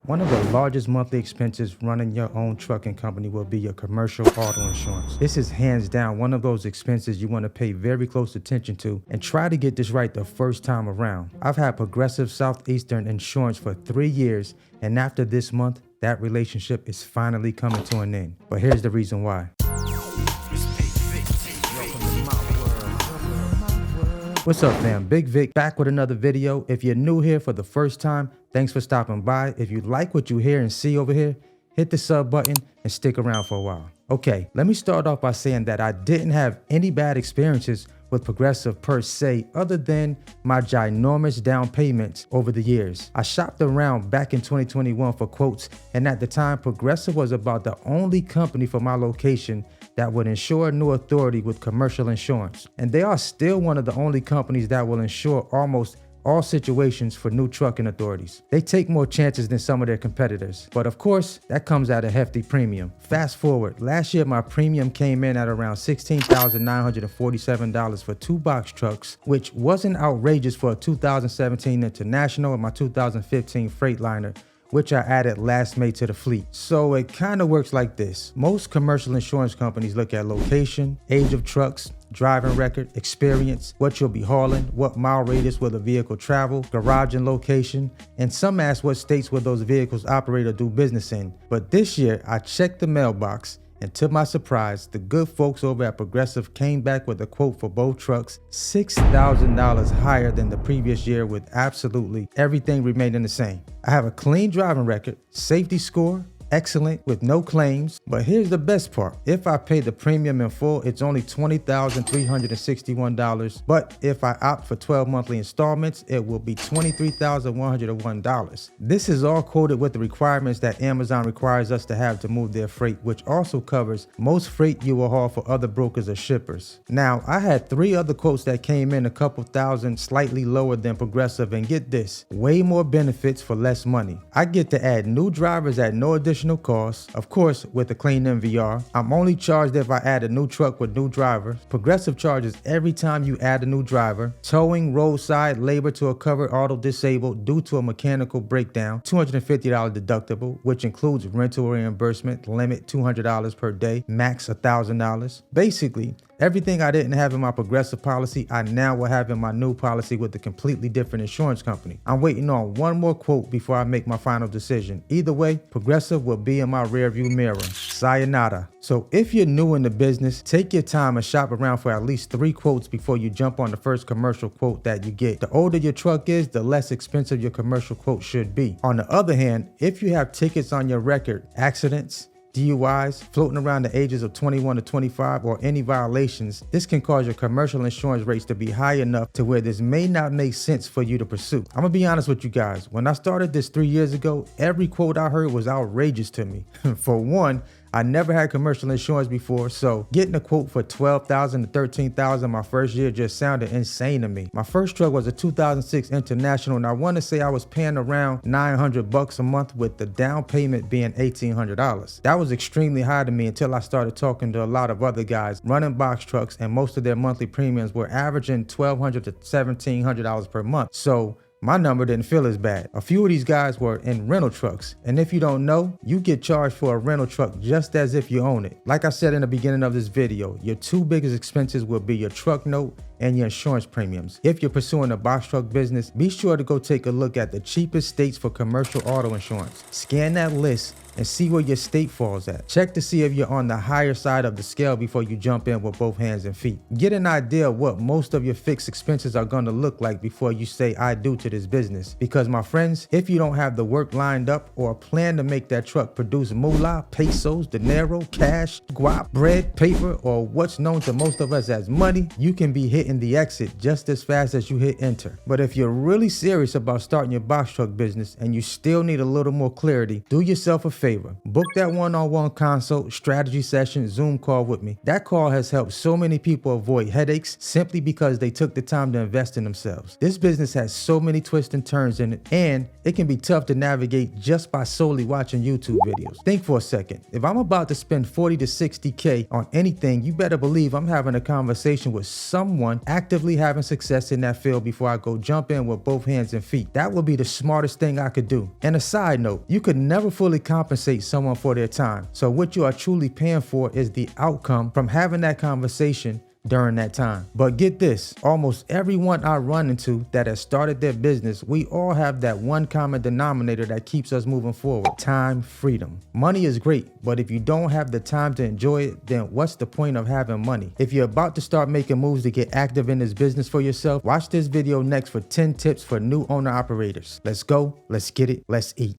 One of the largest monthly expenses running your own trucking company will be your commercial auto insurance. This is hands down one of those expenses you want to pay very close attention to and try to get this right the first time around. I've had Progressive Southeastern Insurance for 3 years, and after this month, that relationship is finally coming to an end. But here's the reason why. What's up, fam? Bigg Vic back with another video. If you're new here for the first time, thanks for stopping by. If you like what you hear and see over here, hit the sub button and stick around for a while. Okay, let me start off by saying that I didn't have any bad experiences with Progressive per se, other than my ginormous down payments over the years. I shopped around back in 2021 for quotes, and at the time, Progressive was about the only company for my location that would insure a new authority with commercial insurance. And they are still one of the only companies that will insure almost all situations for new trucking authorities. They take more chances than some of their competitors, but of course, that comes at a hefty premium. Fast forward, last year my premium came in at around $16,947 for 2 box trucks, which wasn't outrageous for a 2017 International and my 2015 Freightliner, which I added last May to the fleet. So it kind of works like this. Most commercial insurance companies look at location, age of trucks, driving record, experience, what you'll be hauling, what mile radius will the vehicle travel, garage and location, and some ask what states will those vehicles operate or do business in. But this year, I checked the mailbox, and to my surprise, the good folks over at Progressive came back with a quote for both trucks $6,000 higher than the previous year, with absolutely everything remaining the same. I have a clean driving record, safety score, excellent with no claims, but here's the best part. If I pay the premium in full, it's only $20,361, but if I opt for 12 monthly installments, it will be $23,101. This is all quoted with the requirements that Amazon requires us to have to move their freight, which also covers most freight you will haul for other brokers or shippers. Now, I had 3 other quotes that came in a couple thousand slightly lower than Progressive, and get this, way more benefits for less money. I get to add new drivers at no additional costs, of course, with a clean MVR. I'm only charged if I add a new truck with new driver. Progressive charges every time you add a new driver. Towing, roadside, labor to a covered auto disabled due to a mechanical breakdown, $250 deductible, which includes rental reimbursement, limit $200 per day, max $1,000. Basically, everything I didn't have in my Progressive policy, I now will have in my new policy with a completely different insurance company. I'm waiting on one more quote before I make my final decision. Either way, Progressive will be in my rearview mirror. Sayonara. So if you're new in the business, take your time and shop around for at least 3 quotes before you jump on the first commercial quote that you get. The older your truck is, the less expensive your commercial quote should be. On the other hand, if you have tickets on your record, accidents, DUIs, floating around the ages of 21 to 25, or any violations, this can cause your commercial insurance rates to be high enough to where this may not make sense for you to pursue. I'm gonna be honest with you guys. When I started this 3 years ago, every quote I heard was outrageous to me. For one, I never had commercial insurance before, so getting a quote for $12,000 to $13,000 my first year just sounded insane to me. My first truck was a 2006 International, and I want to say I was paying around $900 a month, with the down payment being $1,800. That was extremely high to me until I started talking to a lot of other guys running box trucks, and most of their monthly premiums were averaging $1,200 to $1,700 per month. So my number didn't feel as bad. A few of these guys were in rental trucks, and if you don't know, you get charged for a rental truck just as if you own it. Like I said in the beginning of this video, your 2 biggest expenses will be your truck note and your insurance premiums. If you're pursuing a box truck business, be sure to go take a look at the cheapest states for commercial auto insurance. Scan that list and see where your state falls at. Check to see if you're on the higher side of the scale before you jump in with both hands and feet. Get an idea of what most of your fixed expenses are going to look like before you say I do to this business. Because my friends, if you don't have the work lined up or a plan to make that truck produce moolah, pesos, dinero, cash, guap, bread, paper, or what's known to most of us as money, you can be hitting the exit just as fast as you hit enter. But if you're really serious about starting your box truck business and you still need a little more clarity, do yourself a favor. Book that one-on-one consult, strategy session, Zoom call with me. That call has helped so many people avoid headaches simply because they took the time to invest in themselves. This business has so many twists and turns in it, and it can be tough to navigate just by solely watching YouTube videos. Think for a second. If I'm about to spend 40 to 60K on anything, you better believe I'm having a conversation with someone on actively having success in that field before I go jump in with both hands and feet. That would be the smartest thing I could do. And a side note, you could never fully compensate someone for their time. So what you are truly paying for is the outcome from having that conversation during that time. But get this, almost everyone I run into that has started their business, we all have that one common denominator that keeps us moving forward: time freedom. Money is great, but if you don't have the time to enjoy it, then what's the point of having money? If you're about to start making moves to get active in this business for yourself, watch this video next for 10 tips for new owner operators. Let's go, let's get it, let's eat.